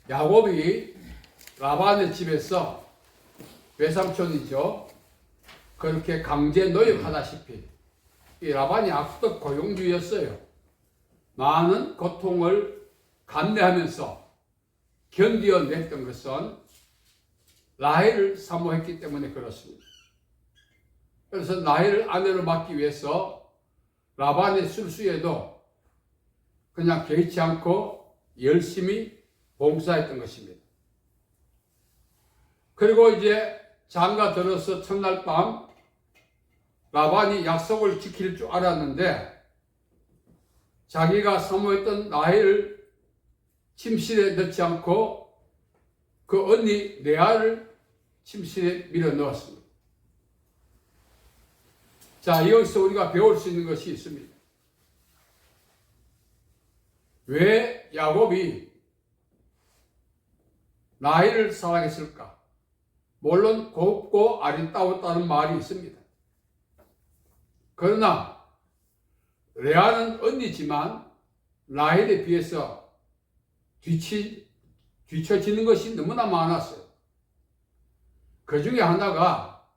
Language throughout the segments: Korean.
야곱이 라반의 집에서 외삼촌이죠. 그렇게 강제 노역하다시피 이 라반이 악덕 고용주였어요. 많은 고통을 감내하면서 견디어냈던 것은 라헬을 사모했기 때문에 그렇습니다. 그래서 라헬을 아내로 맡기 위해서 라반의 술수에도 그냥 개의치 않고 열심히 봉사했던 것입니다. 그리고 이제 장가 들어서 첫날 밤 라반이 약속을 지킬 줄 알았는데 자기가 사모했던 라헬을 침실에 넣지 않고 그 언니 레아를 침실에 밀어 넣었습니다. 자, 여기서 우리가 배울 수 있는 것이 있습니다. 왜 야곱이 라헬을 사랑했을까? 물론 곱고 아리따웠다는 말이 있습니다. 그러나 레아는 언니지만 라헬에 비해서 뒤처지는 것이 너무나 많았어요. 그 중에 하나가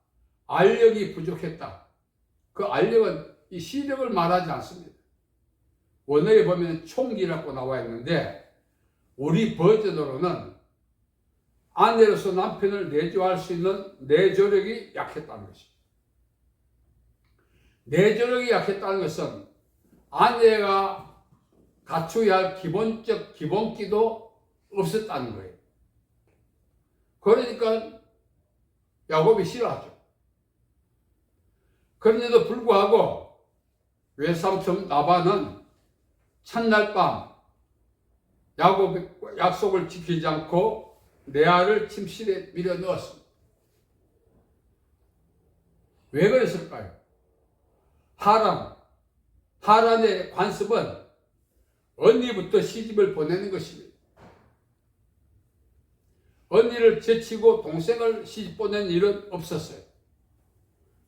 알력이 부족했다. 그 알력은 이 시력을 말하지 않습니다. 원어에 보면 총기라고 나와 있는데 우리 버전으로는 아내로서 남편을 내조할 수 있는 내조력이 약했다는 것입니다. 내조력이 약했다는 것은 아내가 갖춰야 할 기본적 기본기도 없었다는 거예요. 그러니까 야곱이 싫어하죠. 그런데도 불구하고 외삼촌 라반은 첫날 밤 야곱의 약속을 지키지 않고 레아를 침실에 밀어 넣었습니다. 왜 그랬을까요? 하란의 관습은 언니부터 시집을 보내는 것입니다. 언니를 제치고 동생을 시집 보낸 일은 없었어요.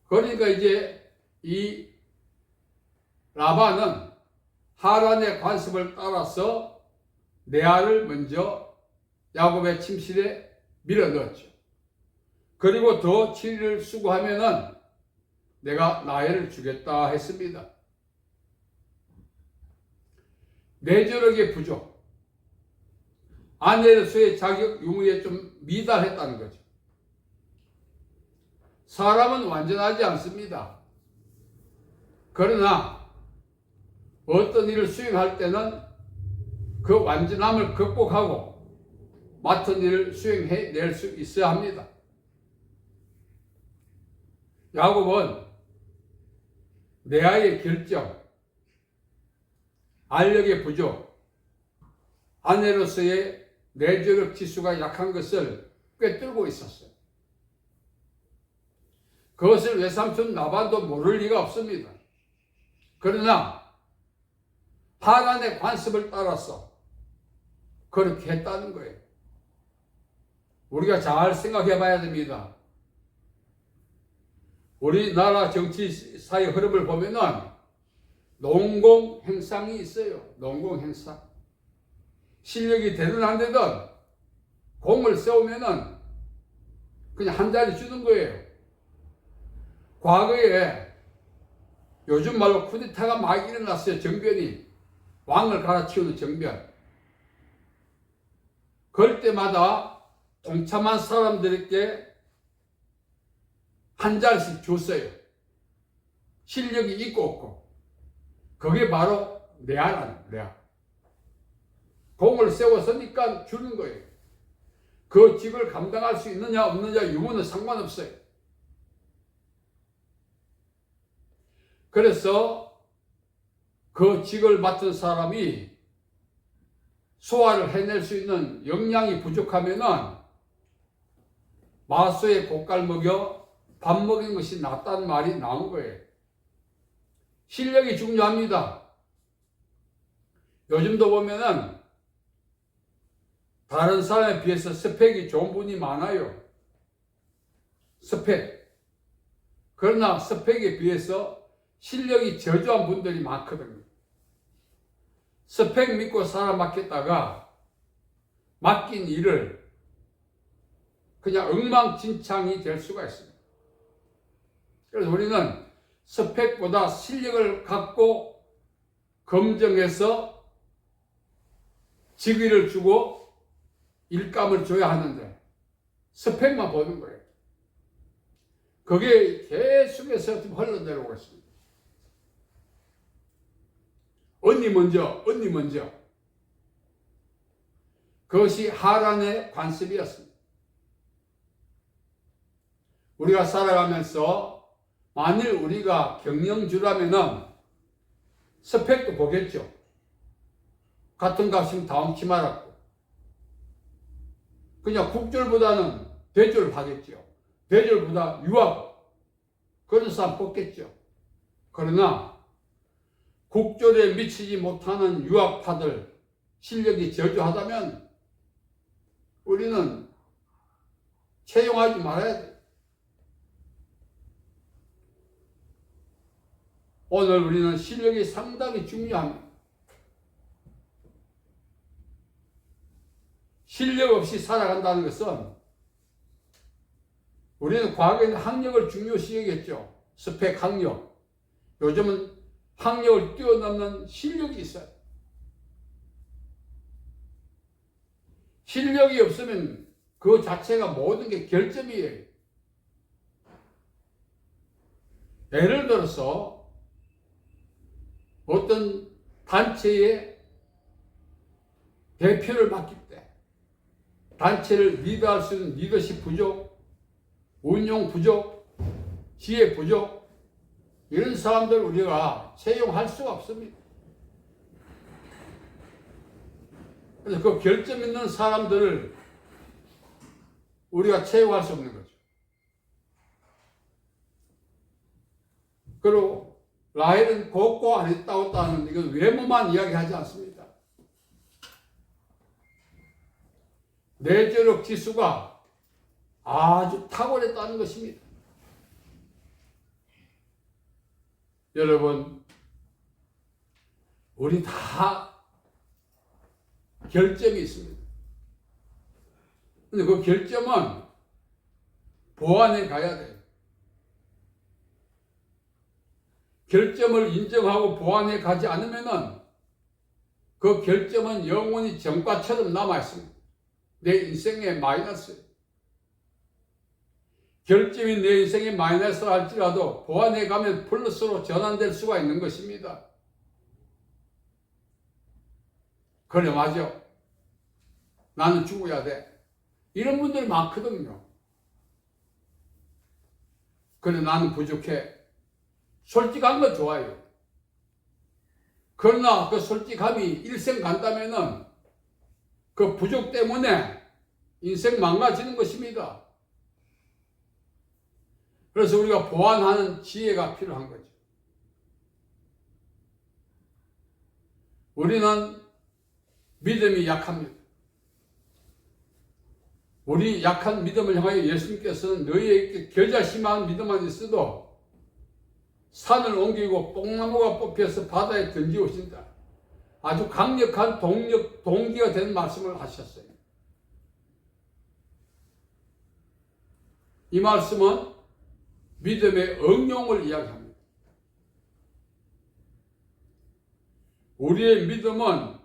그러니까 이제 이 라반은 하란의 관습을 따라서 레아를 먼저 야곱의 침실에 밀어 넣었죠. 그리고 더 7일을 수고하면은 내가 라헬을 주겠다 했습니다. 내조력의 부족, 아내로서의 자격 유무에 좀 미달했다는 거죠. 사람은 완전하지 않습니다. 그러나 어떤 일을 수행할 때는 그 완전함을 극복하고 맡은 일을 수행해낼 수 있어야 합니다. 야곱은 레아의 결정, 알력의 부족, 아내로서의 내조력 지수가 약한 것을 꿰뚫고 있었어요. 그것을 외삼촌 라반도 모를 리가 없습니다. 그러나 하란의 관습을 따라서 그렇게 했다는 거예요. 우리가 잘 생각해 봐야 됩니다. 우리나라 정치사의 흐름을 보면은 농공행상이 있어요. 농공행상. 실력이 되든 안 되든 공을 세우면은 그냥 한 자리 주는 거예요. 과거에 요즘 말로 쿠데타가 막 일어났어요. 정변이. 왕을 갈아치우는 정변. 그럴 때마다 동참한 사람들에게 한 자리씩 줬어요. 실력이 있고 없고. 그게 바로 레아라는 레아. 공을 세웠으니까 주는 거예요. 그 직을 감당할 수 있느냐 없느냐 유무는 상관없어요. 그래서 그 직을 맡은 사람이 소화를 해낼 수 있는 역량이 부족하면은 마소에 곶갈 먹여 밥 먹인 것이 낫다는 말이 나온 거예요. 실력이 중요합니다. 요즘도 보면은 다른 사람에 비해서 스펙이 좋은 분이 많아요. 스펙. 그러나 스펙에 비해서 실력이 저조한 분들이 많거든요. 스펙 믿고 사람 맡겼다가 맡긴 일을 그냥 엉망진창이 될 수가 있습니다. 그래서 우리는 스펙보다 실력을 갖고 검증해서 직위를 주고 일감을 줘야 하는데 스펙만 보는 거예요. 그게 계속해서 좀 흘러내려오고 있습니다. 언니 먼저. 그것이 하란의 관습이었습니다. 우리가 살아가면서 만일 우리가 경영주라면은 스펙도 보겠죠. 같은 값이면 다운치 말았고, 그냥 국졸보다는 대졸을 하겠죠. 대졸보다 유학, 그런 사람 뽑겠죠. 그러나 국졸에 미치지 못하는 유학파들 실력이 저조하다면 우리는 채용하지 말아야 돼요. 오늘 우리는 실력이 상당히 중요합니다. 실력 없이 살아간다는 것은 우리는 과거에는 학력을 중요시 여겼죠. 스펙 학력. 요즘은 학력을 뛰어넘는 실력이 있어요. 실력이 없으면 그 자체가 모든 게 결점이에요. 예를 들어서 어떤 단체의 대표를 맡길 때 단체를 리드할 수 있는 리더십 부족, 운용 부족, 지혜 부족, 이런 사람들 우리가 채용할 수가 없습니다. 그래서 그 결점 있는 사람들을 우리가 채용할 수 없는 거죠. 그리고 라헬은 곱고 안 했다고 하는 이건 외모만 이야기하지 않습니다. 내재력 지수가 아주 탁월했다는 것입니다. 여러분, 우리 다 결점이 있습니다. 근데 그 결점은 보완해 가야 돼요. 결점을 인정하고 보완해 가지 않으면은 그 결점은 영원히 정과처럼 남아 있습니다. 내 인생의 마이너스. 결점이 내 인생의 마이너스 할지라도 보완해 가면 플러스로 전환될 수가 있는 것입니다. 그래, 맞아. 나는 죽어야 돼. 이런 분들이 많거든요. 그래, 나는 부족해. 솔직한 건 좋아요. 그러나 그 솔직함이 일생 간다면은 그 부족 때문에 인생 망가지는 것입니다. 그래서 우리가 보완하는 지혜가 필요한 거죠. 우리는 믿음이 약합니다. 우리 약한 믿음을 향하여 예수님께서는 너희에게 겨자씨만 믿음만 있어도 산을 옮기고 뽕나무가 뽑혀서 바다에 던지오신다. 아주 강력한 동기가 되는 말씀을 하셨어요. 이 말씀은 믿음의 응용을 이야기합니다. 우리의 믿음은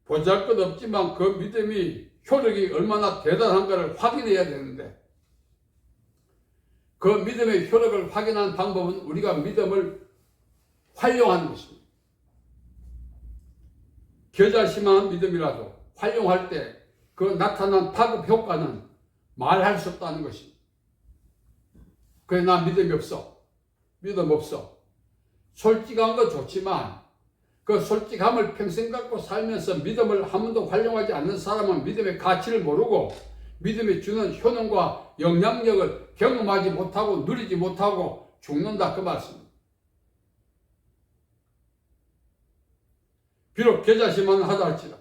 보잘것없지만 그 믿음이 효력이 얼마나 대단한가를 확인해야 되는데 그 믿음의 효력을 확인하는 방법은 우리가 믿음을 활용하는 것입니다. 겨자씨만 믿음이라도 활용할 때 그 나타난 파급 효과는 말할 수 없다는 것입니다. 그래, 난 믿음이 없어. 믿음 없어. 솔직한 건 좋지만 그 솔직함을 평생 갖고 살면서 믿음을 한 번도 활용하지 않는 사람은 믿음의 가치를 모르고 믿음이 주는 효능과 영향력을 경험하지 못하고 누리지 못하고 죽는다, 그 말씀입니다. 비록 겨자씨만 하다 할지라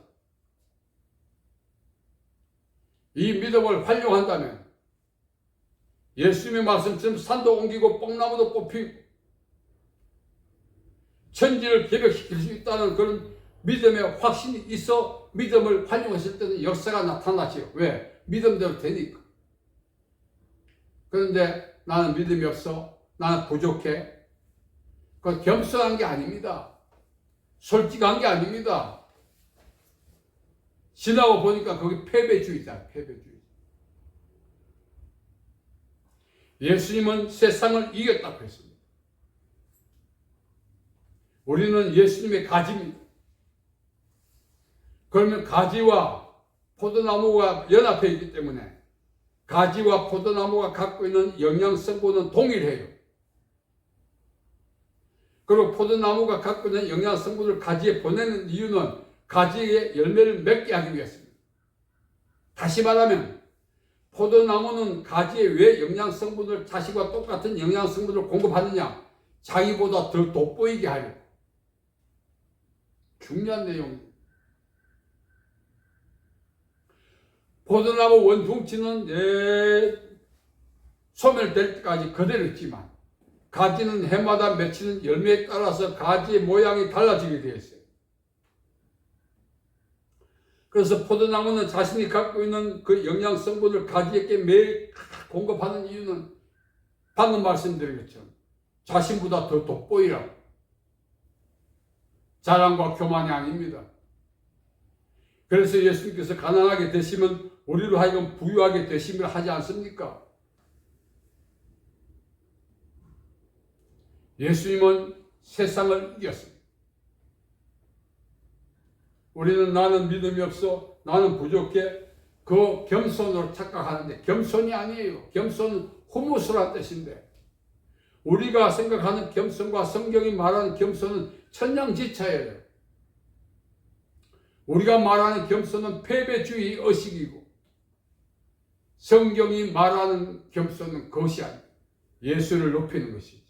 이 믿음을 활용한다면 예수님의 말씀처럼 산도 옮기고 뽕나무도 뽑히고 천지를 개벽시킬 수 있다는 그런 믿음에 확신이 있어 믿음을 활용했을 때는 역사가 나타나지요. 왜? 믿음대로 되니까. 그런데 나는 믿음이 없어. 나는 부족해. 그건 겸손한 게 아닙니다. 솔직한 게 아닙니다. 지나고 보니까 거기 패배주의다. 패배주의. 예수님은 세상을 이겼다고 했습니다. 우리는 예수님의 가지입니다. 그러면 가지와 포도나무가 연합해 있기 때문에 가지와 포도나무가 갖고 있는 영양성분은 동일해요. 그리고 포도나무가 갖고 있는 영양성분을 가지에 보내는 이유는 가지의 열매를 맺게 하기 위해서입니다. 다시 말하면 포도나무는 가지에 왜 영양성분을 자신과 똑같은 영양성분을 공급하느냐? 자기보다 더 돋보이게 하려고. 중요한 내용입니다. 포도나무 원둥치는 소멸될 때까지 그대로 있지만 가지는 해마다 맺히는 열매에 따라서 가지의 모양이 달라지게 되어 있어요. 그래서 포도나무는 자신이 갖고 있는 그 영양성분을 가지에게 매일 공급하는 이유는 방금 말씀드린 것처럼 자신보다 더 돋보이라고. 자랑과 교만이 아닙니다. 그래서 예수님께서 가난하게 되시면 우리로 하여금 부유하게 되심을 하지 않습니까? 예수님은 세상을 이겼습니다. 우리는 나는 믿음이 없어, 나는 부족해, 그 겸손으로 착각하는데 겸손이 아니에요. 겸손은 후무스란 뜻인데 우리가 생각하는 겸손과 성경이 말하는 겸손은 천냥지차예요. 우리가 말하는 겸손은 패배주의 의식이고 성경이 말하는 겸손은 그것이 아니에요. 예수를 높이는 것이지.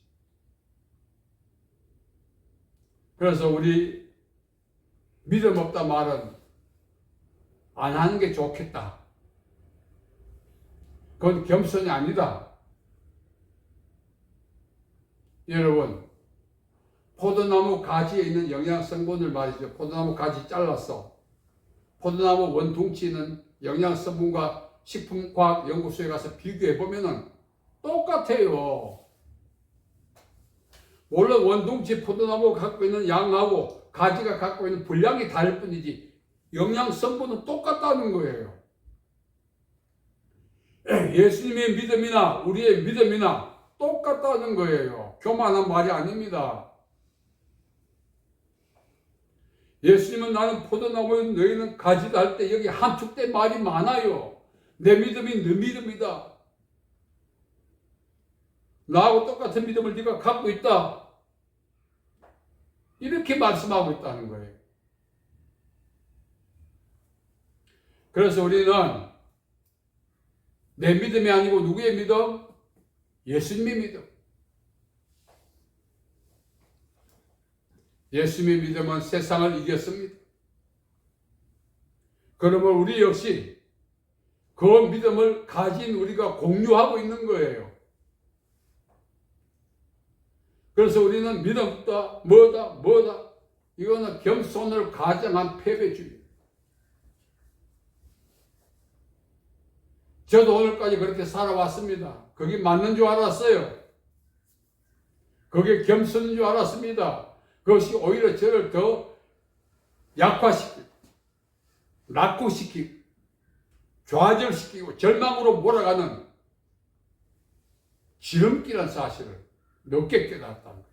그래서 우리 믿음 없다 말은 안 하는 게 좋겠다. 그건 겸손이 아니다. 여러분, 포도나무 가지에 있는 영양성분을 말이죠. 포도나무 가지 잘랐어. 포도나무 원둥치는 영양성분과 식품과학연구소에 가서 비교해보면 똑같아요. 물론 원둥치 포도나무가 갖고 있는 양하고 가지가 갖고 있는 분량이 다를 뿐이지 영양성분은 똑같다는 거예요. 예수님의 믿음이나 우리의 믿음이나 똑같다는 거예요. 교만한 말이 아닙니다. 예수님은 나는 포도나무인 너희는 가지다 할 때 여기 함축된 말이 많아요. 내 믿음이 네 믿음이다. 나하고 똑같은 믿음을 네가 갖고 있다. 이렇게 말씀하고 있다는 거예요. 그래서 우리는 내 믿음이 아니고 누구의 믿음? 예수님의 믿음. 예수님의 믿음은 세상을 이겼습니다. 그러면 우리 역시 그 믿음을 가진 우리가 공유하고 있는 거예요. 그래서 우리는 믿음다, 뭐다. 이거는 겸손을 가정한 패배주의. 저도 오늘까지 그렇게 살아왔습니다. 그게 맞는 줄 알았어요. 그게 겸손인 줄 알았습니다. 그것이 오히려 저를 더 약화시키고, 낙후시키고, 좌절시키고, 절망으로 몰아가는 지름길이라는 사실을 늦게 깨달았다는 거예요.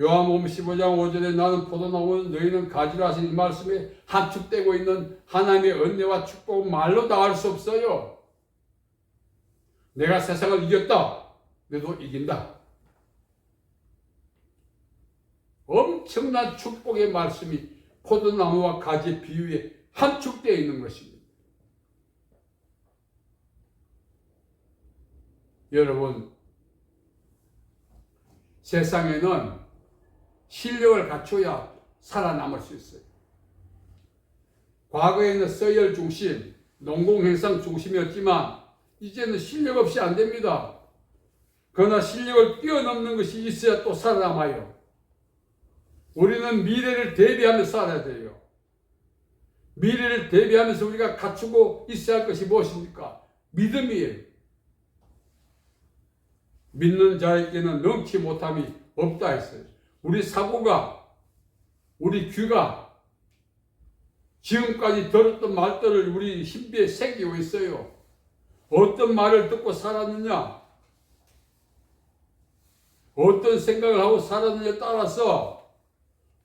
요한복음 15장 5절에 나는 포도나무는 너희는 가지라 하신 이 말씀에 함축되고 있는 하나님의 은혜와 축복은 말로 다 할 수 없어요. 내가 세상을 이겼다. 너도 이긴다. 엄청난 축복의 말씀이 포도나무와 가지 비유에 함축되어 있는 것입니다. 여러분, 세상에는 실력을 갖춰야 살아남을 수 있어요. 과거에는 서열 중심, 농공행상 중심이었지만 이제는 실력 없이 안 됩니다. 그러나 실력을 뛰어넘는 것이 있어야 또 살아남아요. 우리는 미래를 대비하며 살아야 돼요. 미래를 대비하면서 우리가 갖추고 있어야 할 것이 무엇입니까? 믿음이에요. 믿는 자에게는 넘치 못함이 없다 했어요. 우리 사고가, 우리 귀가 지금까지 들었던 말들을 우리 신비에 새기고 있어요. 어떤 말을 듣고 살았느냐, 어떤 생각을 하고 살았느냐에 따라서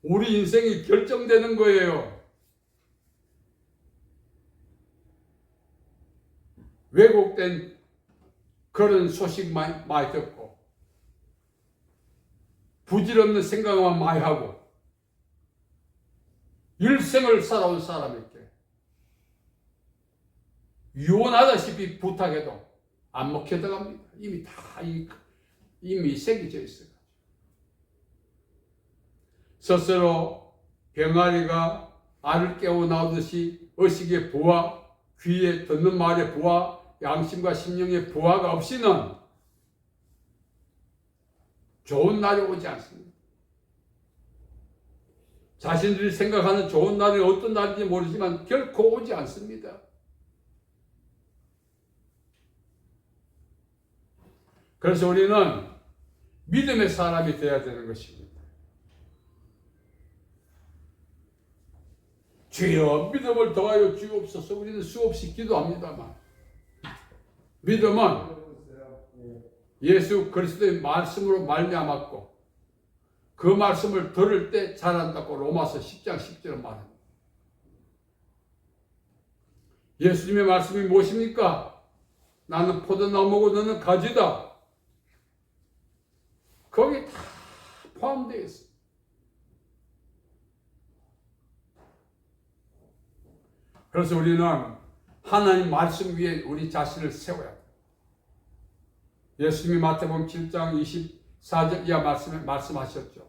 우리 인생이 결정되는 거예요. 왜곡된 그런 소식 많이 듣고 부질없는 생각만 많이 하고 일생을 살아온 사람에게 유언하다시피 부탁해도 안 먹혀 들어갑니다. 이미 새겨져 있어요. 스스로 병아리가 알을 깨워 나오듯이 의식의 부화, 귀에 듣는 말의 부화, 양심과 심령의 부화가 없이는 좋은 날이 오지 않습니다. 자신들이 생각하는 좋은 날이 어떤 날인지 모르지만 결코 오지 않습니다. 그래서 우리는 믿음의 사람이 되어야 되는 것입니다. 주여 믿음을 더하여 주옵소서. 우리는 수없이 기도합니다만 믿음은 예수 그리스도의 말씀으로 말미암았고 그 말씀을 들을 때 자란다고 로마서 10장 10절은 말합니다. 예수님의 말씀이 무엇입니까? 나는 포도나무고 너는 가지다. 거기 다 포함되어 있어요. 그래서 우리는 하나님 말씀 위에 우리 자신을 세워야 돼요. 예수님이 마태복음 7장 24절 이하 말씀하셨죠.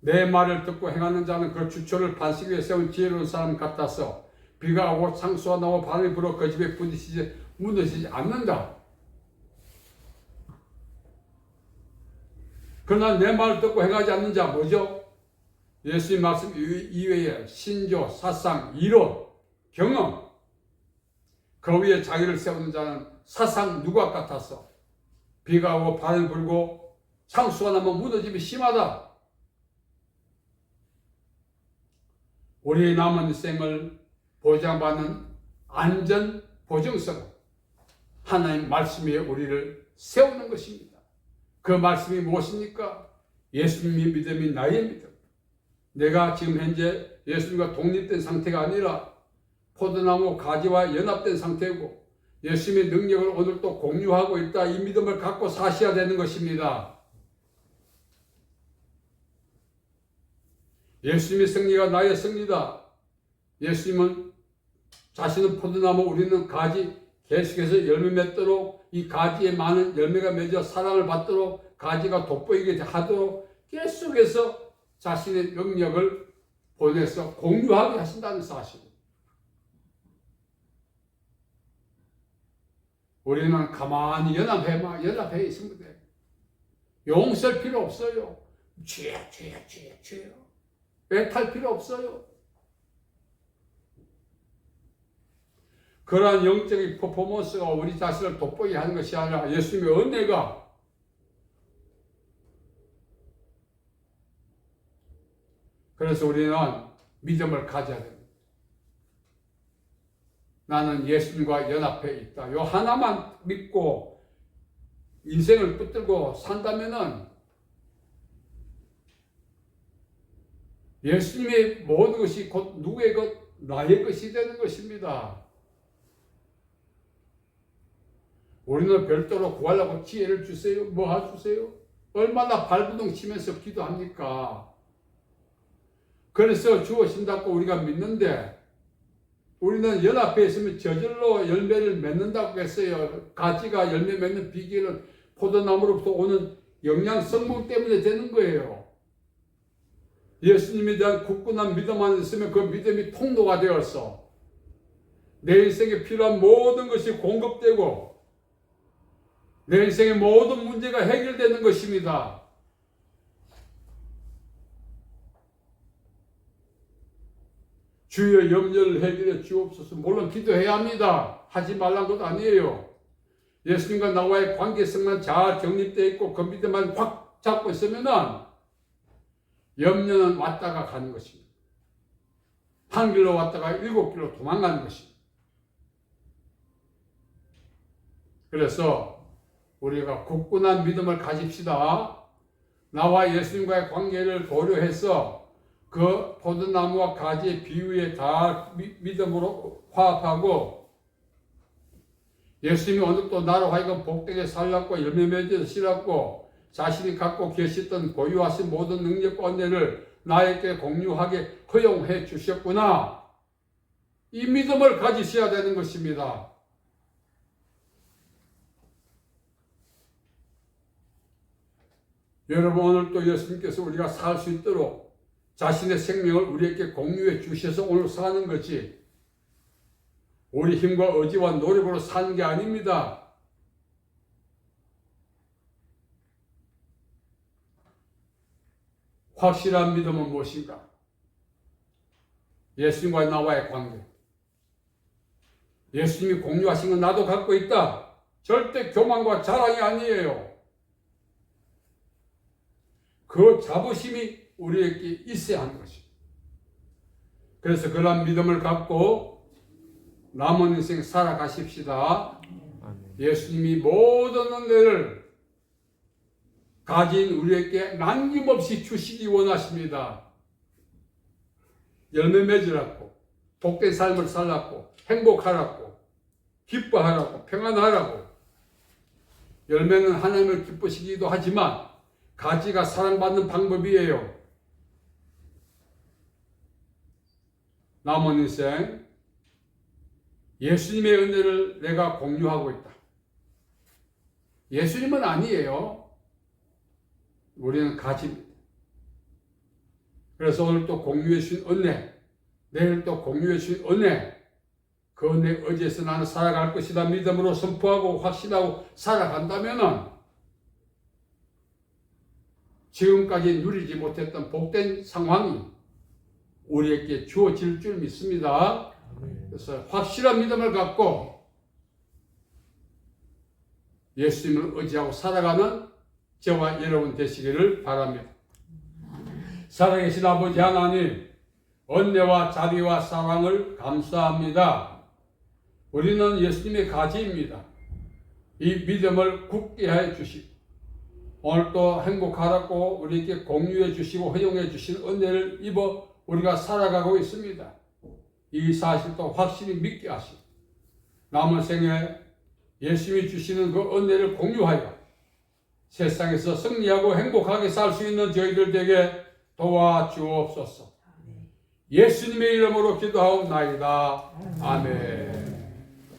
내 말을 듣고 행하는 자는 그 주초를 반석 위에 세운 지혜로운 사람 같아서 비가 오고 창수가 나고 바람이 불어 그 집에 부딪히지 무너지지 않는다. 그러나 내 말을 듣고 행하지 않는 자 뭐죠? 예수님 말씀 이외에 신조, 사상, 이론, 경험 그 위에 자기를 세우는 자는 사상 누각 같아서 비가 오고 바람이 불고 창수가 나면 무너짐이 심하다. 우리 남은 생을 보장받는 안전 보증성 하나님 말씀 위에 우리를 세우는 것입니다. 그 말씀이 무엇입니까? 예수님의 믿음이 나의 믿음. 내가 지금 현재 예수님과 독립된 상태가 아니라 포도나무 가지와 연합된 상태고 예수님의 능력을 오늘 또 공유하고 있다. 이 믿음을 갖고 사셔야 되는 것입니다. 예수님의 승리가 나의 승리다. 예수님은 자신은 포도나무, 우리는 가지, 계속해서 열매 맺도록 이 가지에 많은 열매가 맺어 사랑을 받도록 가지가 돋보이게 하도록 계속해서 자신의 능력을 보내서 공유하게 하신다는 사실. 우리는 가만히 연합해 있으면 돼요. 용서할 필요 없어요. 죄요. 애탈 필요 없어요. 그러한 영적인 퍼포먼스가 우리 자신을 돋보이게 하는 것이 아니라 예수님의 은혜가 그래서 우리는 믿음을 가져야 됩니다. 나는 예수님과 연합해 있다. 요 하나만 믿고 인생을 붙들고 산다면은 예수님의 모든 것이 곧 누구의 것? 나의 것이 되는 것입니다. 우리는 별도로 구하려고 지혜를 주세요. 뭐 주세요? 얼마나 발부둥 치면서 기도합니까? 그래서 주어진다고 우리가 믿는데 우리는 연합해 있으면 저절로 열매를 맺는다고 했어요. 가지가 열매 맺는 비결은 포도나무로부터 오는 영양 성분 때문에 되는 거예요. 예수님에 대한 굳건한 믿음만 있으면 그 믿음이 통로가 되어서 내 인생에 필요한 모든 것이 공급되고 내 인생의 모든 문제가 해결되는 것입니다. 주의 염려를 해결해 주옵소서. 물론 기도해야 합니다. 하지 말란 것 아니에요. 예수님과 나와의 관계성만 잘 정립되어 있고 그 믿음만 확 잡고 있으면은 염려는 왔다가 가는 것입니다. 한 길로 왔다가 7길로 도망가는 것입니다. 그래서 우리가 굳건한 믿음을 가집시다. 나와 예수님과의 관계를 고려해서 그 포도나무와 가지의 비유에 다 믿음으로 화합하고 예수님이 오늘 또 나로 하여금 복되게 살랐고 열매 맺어서 실었고 자신이 갖고 계셨던 보유하신 모든 능력과 은혜를 나에게 공유하게 허용해 주셨구나. 이 믿음을 가지셔야 되는 것입니다. 여러분, 오늘 또 예수님께서 우리가 살 수 있도록 자신의 생명을 우리에게 공유해 주셔서 오늘 사는 거지, 우리 힘과 의지와 노력으로 사는 게 아닙니다. 확실한 믿음은 무엇인가? 예수님과 나와의 관계. 예수님이 공유하신 건 나도 갖고 있다. 절대 교만과 자랑이 아니에요. 그 자부심이 우리에게 있어야 하는 것입니다. 그래서 그런 믿음을 갖고 남은 인생 살아가십시다. 예수님이 모든 은혜를 가진 우리에게 남김없이 주시기 원하십니다. 열매 맺으라고, 복된 삶을 살라고, 행복하라고, 기뻐하라고, 평안하라고. 열매는 하나님을 기쁘시기도 하지만 가지가 사랑받는 방법이에요. 남은 인생 예수님의 은혜를 내가 공유하고 있다. 예수님은 아니에요. 우리는 가지입니다. 그래서 오늘 또 공유해 주신 은혜, 내일 또 공유해 주신 은혜, 그 은혜 의지해서 나는 살아갈 것이다 믿음으로 선포하고 확신하고 살아간다면은 지금까지 누리지 못했던 복된 상황이 우리에게 주어질 줄 믿습니다. 그래서 확실한 믿음을 갖고 예수님을 의지하고 살아가는 저와 여러분 되시기를 바랍니다. 살아계신 아버지 하나님, 은혜와 자비와 사랑을 감사합니다. 우리는 예수님의 가지입니다. 이 믿음을 굳게 해 주시고 오늘 또 행복하라고 우리에게 공유해 주시고 허용해 주신 은혜를 입어 우리가 살아가고 있습니다. 이 사실도 확실히 믿게 하시고 남은 생에 예수님이 주시는 그 은혜를 공유하여 세상에서 승리하고 행복하게 살 수 있는 저희들 되게 도와주옵소서. 예수님의 이름으로 기도하옵나이다. 아멘.